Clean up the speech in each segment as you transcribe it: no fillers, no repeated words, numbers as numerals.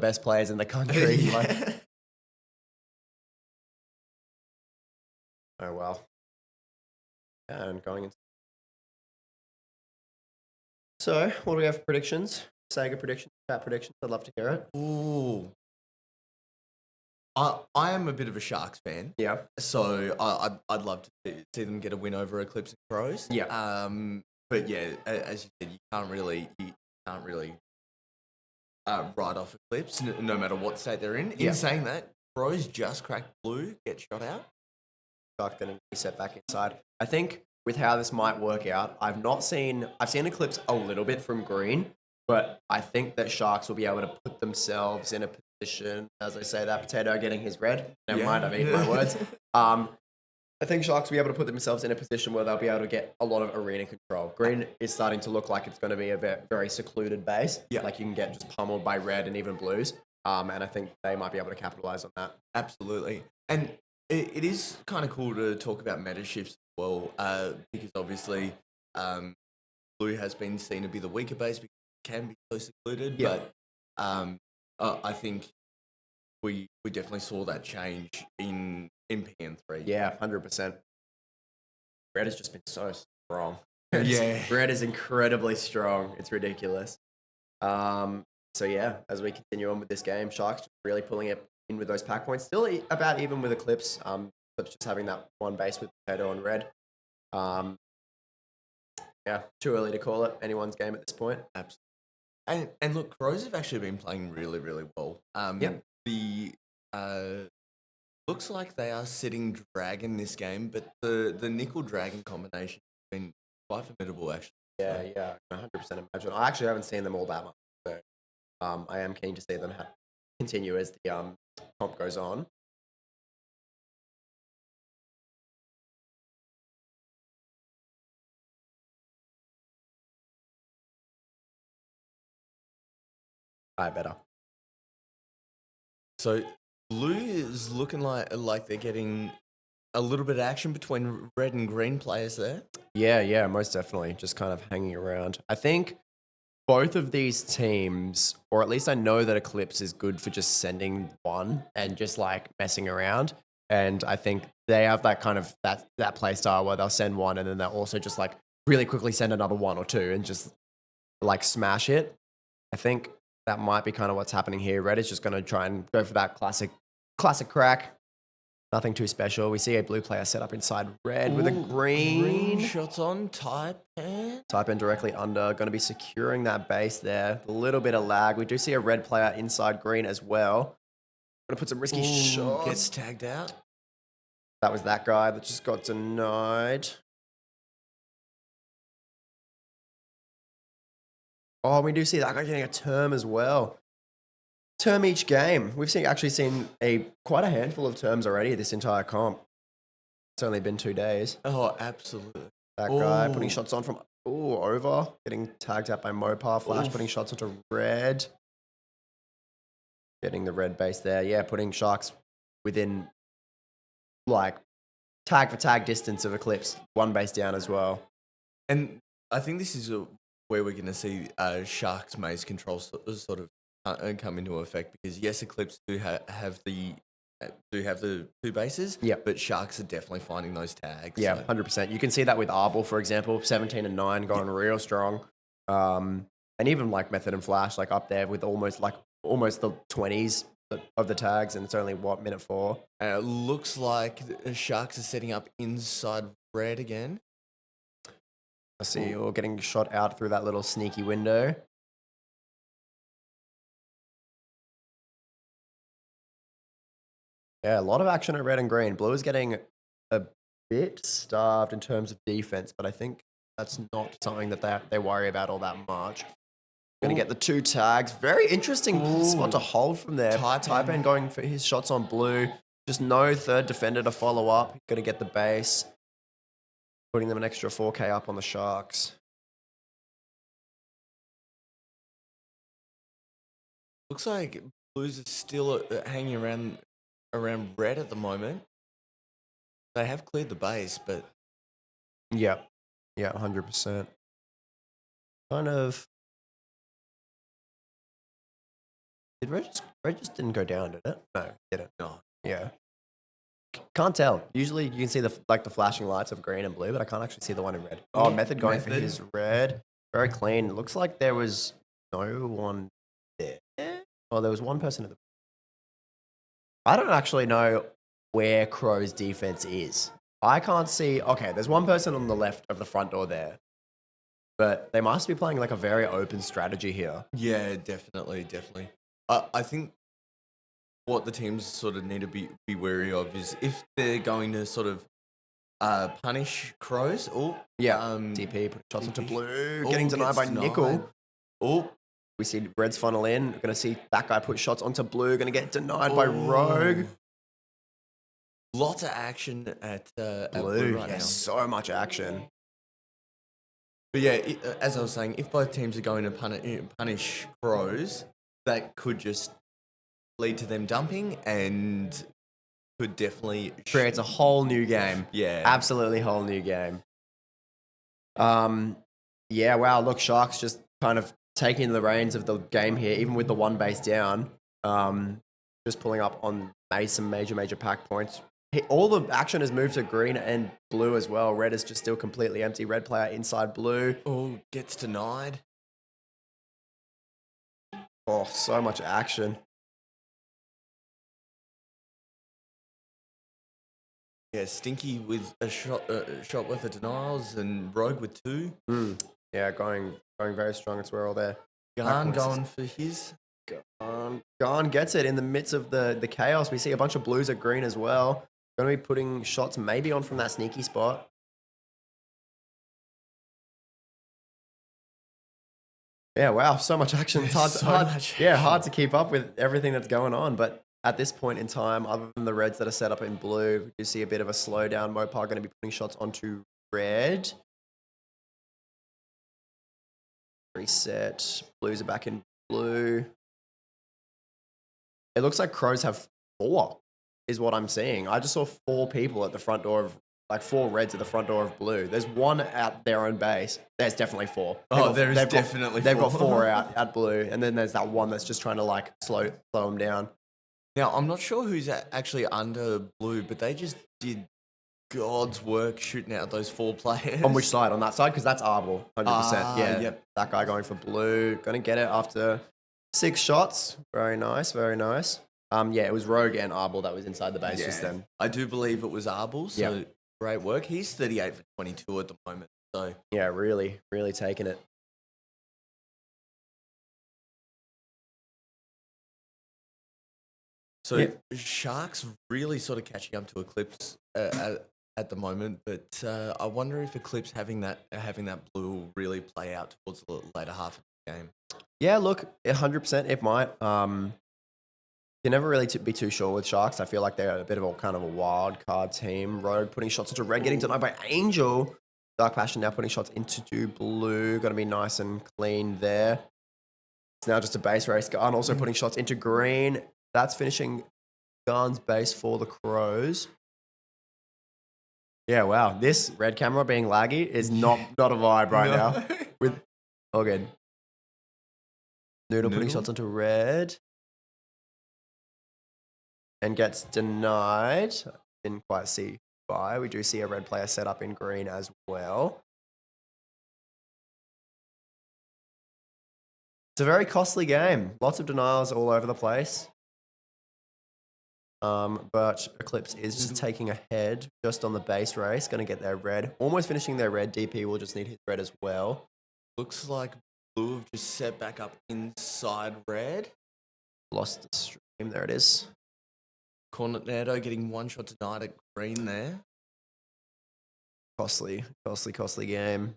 best players in the country. Yeah. Oh, well. And going into... So, what do we have for predictions? Sega predictions, chat predictions. I'd love to hear it. Ooh. I am a bit of a Sharks fan. Yeah. So I'd love to see them get a win over Eclipse and Crows. Yeah. But yeah, as you said, you can't really write off Eclipse no matter what state they're in. Yeah. In saying that, Crows just cracked blue, get shot out. Sharks getting reset back inside. I think with how this might work out, I've seen Eclipse a little bit from green, but I think that Sharks will be able to put themselves in a position, as I say, that potato getting his red. Never mind, I've eaten my words. I think Sharks will be able to put themselves in a position where they'll be able to get a lot of arena control. Green is starting to look like it's going to be a very secluded base. Yeah. Like you can get just pummeled by red and even blues. And I think they might be able to capitalize on that. Absolutely. And it is kind of cool to talk about meta shifts as well, because obviously blue has been seen to be the weaker base because it can be so secluded. Yeah. But I think we definitely saw that change in PN3. Yeah, 100%. Red has just been so strong. Yeah. Red is incredibly strong. It's ridiculous. So yeah, as we continue on with this game, Sharks just really pulling it in with those pack points. Still about even with Eclipse. Eclipse just having that one base with Potato and Red. Yeah, too early to call it anyone's game at this point. Absolutely. And look, Crows have actually been playing really, really well. The looks like they are sitting Dragon this game, but the Nickel Dragon combination has been quite formidable actually. Yeah, 100% imagine. I actually haven't seen them all that much, so I am keen to see them continue as the comp goes on. I better. So blue is looking like they're getting a little bit of action between red and green players there. Yeah, most definitely. Just kind of hanging around. I think both of these teams, or at least I know that Eclipse is good for just sending one and just like messing around. And I think they have that kind of that play style where they'll send one and then they'll also just like really quickly send another one or two and just like smash it. I think that might be kind of what's happening here. Red is just going to try and go for that classic crack. Nothing too special. We see a blue player set up inside red with a green. Shots on, type in. Type in directly under. Going to be securing that base there. A little bit of lag. We do see a red player inside green as well. Going to put some risky shots. Gets tagged out. That was that guy that just got denied. Oh, we do see that guy getting a term as well. Term each game. We've actually seen quite a handful of terms already this entire comp. It's only been 2 days. Oh, absolutely. That guy putting shots on from over, getting tagged out by Mopar. Flash putting shots onto red. Getting the red base there. Yeah, putting Sharks within like tag for tag distance of Eclipse. One base down as well. And I think this is where we're going to see Sharks maze control sort of come into effect, because yes, Eclipse do have the 2 bases, but Sharks are definitely finding those tags. Yeah, 100%. You can see that with Arbol, for example, 17 and 9 going real strong, and even like Method and Flash like up there with almost the 20s of the tags, and it's only minute 4. And it looks like the Sharks are setting up inside red again. I see you're getting shot out through that little sneaky window. Yeah, a lot of action at red and green. Blue is getting a bit starved in terms of defense, but I think that's not something that they worry about all that much. Going to get the 2 tags. Very interesting spot to hold from there. Taipan going for his shots on blue. Just no third defender to follow up. Going to get the base. Putting them an extra 4K up on the Sharks. Looks like Blues are still hanging around red at the moment. They have cleared the base, but... Yeah, 100%. Kind of... Did red just didn't go down, did it? No, it didn't. No. Yeah. Can't tell. Usually you can see the flashing lights of green and blue, but I can't actually see the one in red. Oh, Method going for his red. Very clean. Looks like there was no one there. Oh, there was one person at the... I don't actually know where Crow's defense is. I can't see... Okay, there's one person on the left of the front door there. But they must be playing like a very open strategy here. Yeah, definitely. I think what the teams sort of need to be wary of is if they're going to sort of punish Crows. DP put shots into blue, getting denied by Nickel. We see Reds funnel in. We're going to see that guy put shots onto blue, going to get denied by Rogue. Lots of action at blue right now. So much action. But yeah, as I was saying, if both teams are going to punish Crows, that could just lead to them dumping and could definitely... Creates a whole new game. Yeah. Absolutely whole new game. Yeah, wow, look, Sharks just kind of taking the reins of the game here, even with the one base down. Just pulling up on some major pack points. All the action has moved to green and blue as well. Red is just still completely empty. Red player inside blue. Oh, gets denied. Oh, so much action. Yeah, Stinky with a shot worth of denials and Rogue with 2. Yeah, going very strong. It's where all their... Garn going for his. Garn gets it in the midst of the chaos. We see a bunch of blues at green as well. Going to be putting shots maybe on from that sneaky spot. Yeah, wow, so much action. It's hard to keep up with everything that's going on. But at this point in time, other than the Reds that are set up in blue, we do see a bit of a slowdown. Mopar going to be putting shots onto red. Reset. Blues are back in blue. It looks like Crows have 4, is what I'm seeing. I just saw 4 people at the front door of... Like 4 Reds at the front door of blue. There's 1 at their own base. There's definitely 4. There's definitely 4. They've got 4 out at blue. And then there's that one that's just trying to like slow them down. Now, I'm not sure who's actually under blue, but they just did God's work shooting out those 4 players. On which side? On that side? Because that's Arbol. 100%. Yeah. Yep. That guy going for blue. Going to get it after 6 shots. Very nice. Very nice. Yeah, it was Rogue and Arbol that was inside the base just then. I do believe it was Arbol. So yep. Great work. He's 38 for 22 at the moment. So yeah, really taking it. So Sharks really sort of catching up to Eclipse at the moment, but I wonder if Eclipse having that blue will really play out towards the later half of the game. Yeah, look, 100% it might. You never really be too sure with Sharks. I feel like they're a bit of a kind of a wild card team. Rogue putting shots into red, getting denied by Angel. Dark Passion now putting shots into blue. Going to be nice and clean there. It's now just a base race. Garn also putting shots into green. That's finishing Garn's base for the Crows. Yeah, wow. This red camera being laggy is not a vibe right now. With all good. Noodle putting shots into red. And gets denied. Didn't quite see why. We do see a red player set up in green as well. It's a very costly game. Lots of denials all over the place. But Eclipse is just taking ahead just on the base race. Going to get their red. Almost finishing their red. DP will just need his red as well. Looks like blue have just set back up inside red. Lost the stream. There it is. Cornetto getting 1 shot denied at green there. Costly game.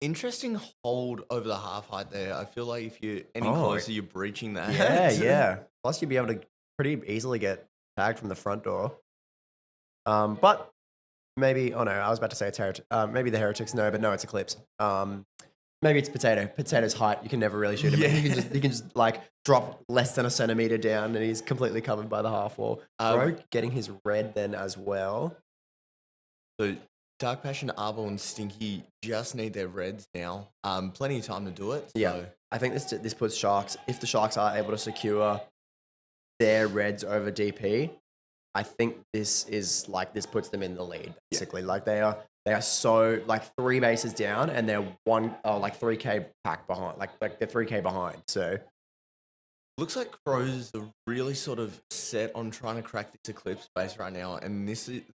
Interesting hold over the half height there. I feel like if you're any closer, you're breaching that. Yeah. Plus, you'd be able to pretty easily get tagged from the front door. But maybe, I was about to say it's Heretic. Maybe the Heretics, no, but no, it's Eclipse. Maybe it's Potato. Potato's height, you can never really shoot him. Yeah. You can just like drop less than a centimeter down and he's completely covered by the half wall. Rogue getting his red then as well. So Dark Passion, Arbor, and Stinky just need their reds now. Plenty of time to do it. Yeah. So. I think this puts Sharks, if the Sharks are able to secure their reds over DP, I think this puts them in the lead, basically. Like they are so like 3 bases down and they're 3K pack behind. Like they're 3K behind. So Looks like Crows are really sort of set on trying to crack this Eclipse base right now, and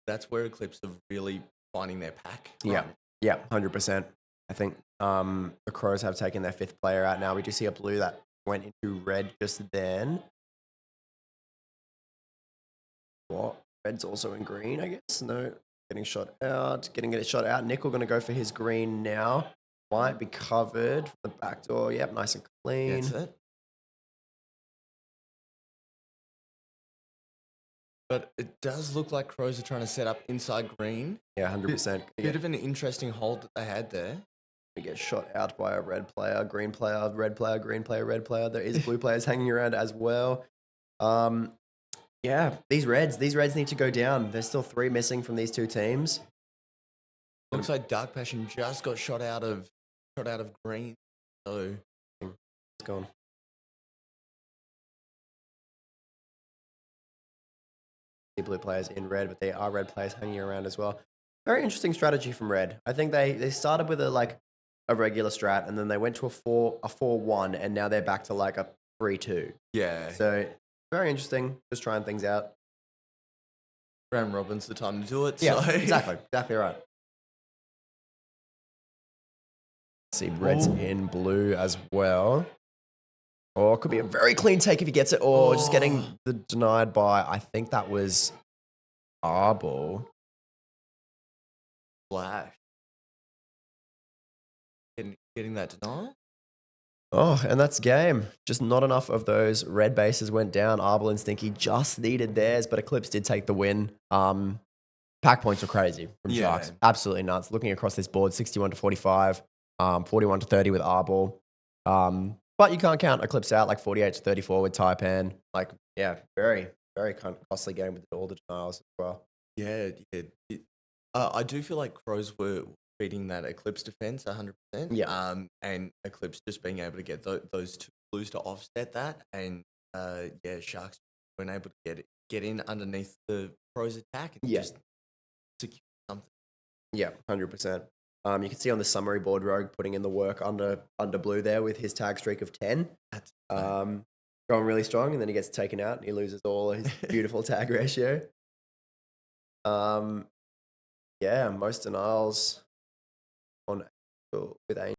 that's where Eclipse are really finding their pack. yeah. Yeah, 100%. I think the Crows have taken their 5th player out now. We do see a blue that went into red just then. What? Red's also in green, I guess. No, getting shot out. Getting it shot out. Nickel going to go for his green now. Might be covered from the back door. Yep, nice and clean. That's it. But it does look like Crows are trying to set up inside green. Yeah, 100%. Bit of an interesting hold that they had there. We get shot out by a red player, green player, red player, green player, red player. There is blue players hanging around as well. Yeah, these reds need to go down. There's still 3 missing from these 2 teams. Looks like Dark Passion just got shot out of green. So it's gone. The blue players in red, but there are red players hanging around as well. Very interesting strategy from red. I think they started with a regular strat, and then they went to a 4-1, and now they're back to like a 3-2. yeah. So very interesting. Just trying things out. Graham Robbins the time to do it. Yeah, so. exactly right. See, red's in blue as well. Or it could be a very clean take if he gets it, or just getting the denied by, I think that was Arbor. Flash. Getting that denial. Oh, and that's game. Just not enough of those red bases went down. Arbor and Stinky just needed theirs, but Eclipse did take the win. Pack points were crazy from Sharks. Absolutely nuts. Looking across this board, 61-45, 41-30 with Arbor. But you can't count Eclipse out, like 48-34 with Taipan. Like, yeah, very, very kind of costly game with all the denials as well. Yeah. I do feel like Crows were beating that Eclipse defense 100%. Yeah. And Eclipse just being able to get those 2 blues to offset that, and Sharks weren't able to get in underneath the Crows attack and just secure something. Yeah, 100%. You can see on the summary board, Rogue putting in the work under blue there with his tag streak of 10. Going really strong, and then he gets taken out and he loses all his beautiful tag ratio. Most denials on with Angel.